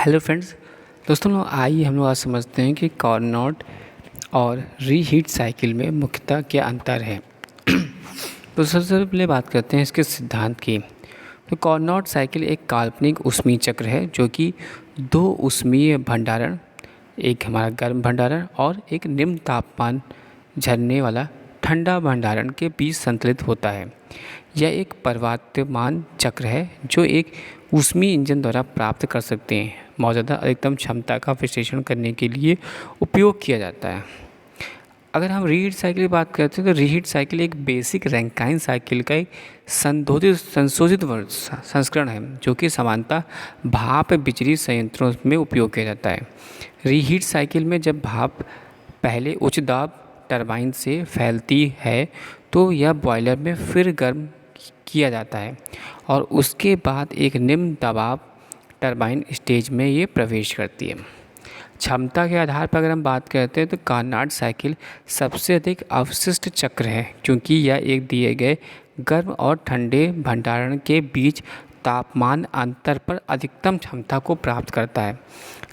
Hello friends. दोस्तों लोग आइए हम लोग आज समझते हैं कि कार्नोट और रीहीट साइकिल में मुख्यतः क्या अंतर है। तो सबसे पहले बात करते हैं इसके सिद्धांत की। तो कार्नोट साइकिल एक काल्पनिक ऊष्मीय चक्र है जो कि दो ऊष्मीय भंडारण, एक हमारा गर्म भंडारण और एक निम्न तापमान झरने वाला ठंडा भंडारण के बीच संतुलित होता है। यह एक परिवर्तमान चक्र है जो एक ऊष्मीय इंजन द्वारा प्राप्त कर सकते हैं मौजूदा अधिकतम क्षमता का विश्लेषण करने के लिए उपयोग किया जाता है। अगर हम रीहीट साइकिल की बात करते हैं तो रीहीट साइकिल एक बेसिक रैंकाइन साइकिल का एक संशोधित संस्करण है जो कि समानता भाप बिजली संयंत्रों में उपयोग किया जाता है। रीहीट साइकिल में जब भाप पहले उच्च दाब टरबाइन से फैलती है तो यह बॉयलर में फिर गर्म किया जाता है और उसके बाद एक निम्न दबाव टरबाइन स्टेज में ये प्रवेश करती है। क्षमता के आधार पर अगर हम बात करते हैं तो कार्नोट साइकिल सबसे अधिक अवशिष्ट चक्र है क्योंकि यह एक दिए गए गर्म और ठंडे भंडारण के बीच तापमान अंतर पर अधिकतम क्षमता को प्राप्त करता है।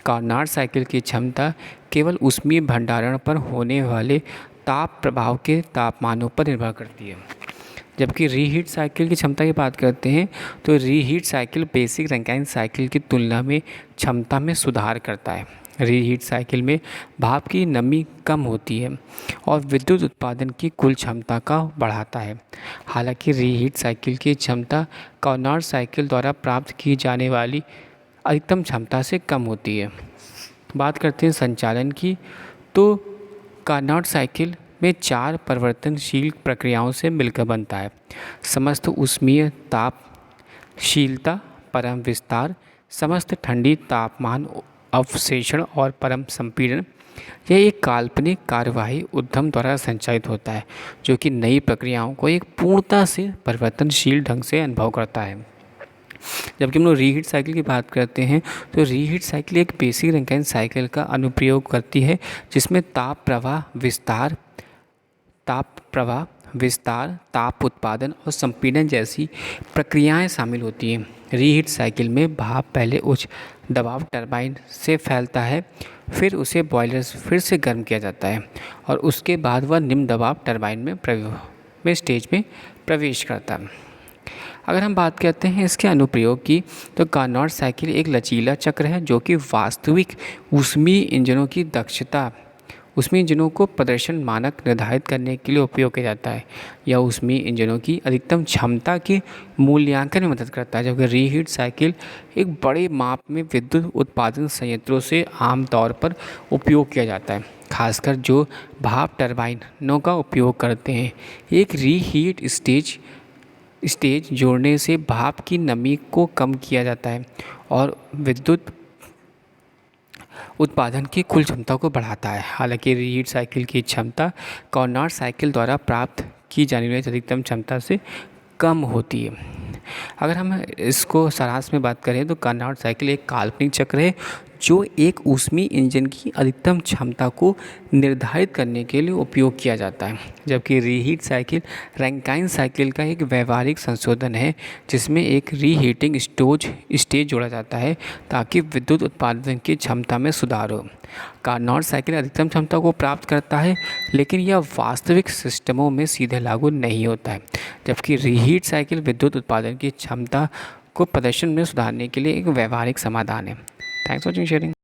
कार्नोट साइकिल की क्षमता केवल ऊष्मीय भंडारण पर होने वाले ताप प्रभाव के तापमानों पर निर्भर करती है। जबकि रीहीट साइकिल की क्षमता की बात करते हैं तो reheat cycle basic Rankine cycle की तुलना में क्षमता में सुधार करता है। रीहीट साइकिल में भाप की नमी कम होती है और विद्युत उत्पादन की कुल क्षमता का बढ़ाता है। हालांकि रीहीट साइकिल की क्षमता कार्नोट साइकिल द्वारा प्राप्त की जाने वाली अधिकतम क्षमता से कम होती है। बात करते हैं संचालन की, तो कार्नोट साइकिल में 4 परिवर्तनशील प्रक्रियाओं से मिलकर बनता है। समस्त ऊष्मीय तापशीलता, परम विस्तार, समस्त ठंडी तापमान अवशेषण और परम संपीड़न। यह एक काल्पनिक कार्यवाही उद्यम द्वारा संचालित होता है जो कि नई प्रक्रियाओं को एक पूर्णता से परिवर्तनशील ढंग से अनुभव करता है। जबकि हम लोग रीहीट साइकिल की बात करते हैं तो रीहीट साइकिल एक बेसिक रैंकाइन साइकिल का अनुप्रयोग करती है जिसमें ताप प्रवाह विस्तार, ताप उत्पादन और संपीड़न जैसी प्रक्रियाएं शामिल होती हैं। रीहीट साइकिल में भाप पहले उच्च दबाव टरबाइन से फैलता है, फिर उसे बॉयलर फिर से गर्म किया जाता है और उसके बाद वह निम्न दबाव टरबाइन में स्टेज में प्रवेश करता है। अगर हम बात करते हैं इसके अनुप्रयोग की, तो कार्नोट साइकिल एक लचीला चक्र है जो कि वास्तविक ऊष्मीय इंजनों को प्रदर्शन मानक निर्धारित करने के लिए उपयोग किया जाता है। यह ऊष्मीय इंजनों की अधिकतम क्षमता के मूल्यांकन में मदद करता है, जबकि रीहीट साइकिल एक बड़े माप में विद्युत उत्पादन संयंत्रों से आमतौर पर उपयोग किया जाता है, खासकर जो भाप टरबाइनों का उपयोग करते हैं। एक रीहीट स्टेज जोड़ने से भाप की नमी को कम किया जाता है और विद्युत उत्पादन की कुल क्षमता को बढ़ाता है। हालांकि रीहीट साइकिल की क्षमता कार्नोट साइकिल द्वारा प्राप्त की जाने वाली अधिकतम क्षमता से कम होती है। अगर हम इसको सारांश में बात करें तो कार्नोट साइकिल एक काल्पनिक चक्र है जो एक ऊष्मीय इंजन की अधिकतम क्षमता को निर्धारित करने के लिए उपयोग किया जाता है, जबकि रीहीट साइकिल रैंकाइन साइकिल का एक व्यवहारिक संशोधन है जिसमें एक रीहीटिंग स्टेज जोड़ा जाता है ताकि विद्युत उत्पादन की क्षमता में सुधार हो। कार्नोट साइकिल अधिकतम क्षमता को प्राप्त करता है लेकिन यह वास्तविक सिस्टमों में सीधे लागू नहीं होता है, जबकि रीहीट साइकिल विद्युत उत्पादन की क्षमता को प्रदर्शन में सुधारने के लिए एक व्यवहारिक समाधान है। Thanks for watching sharing.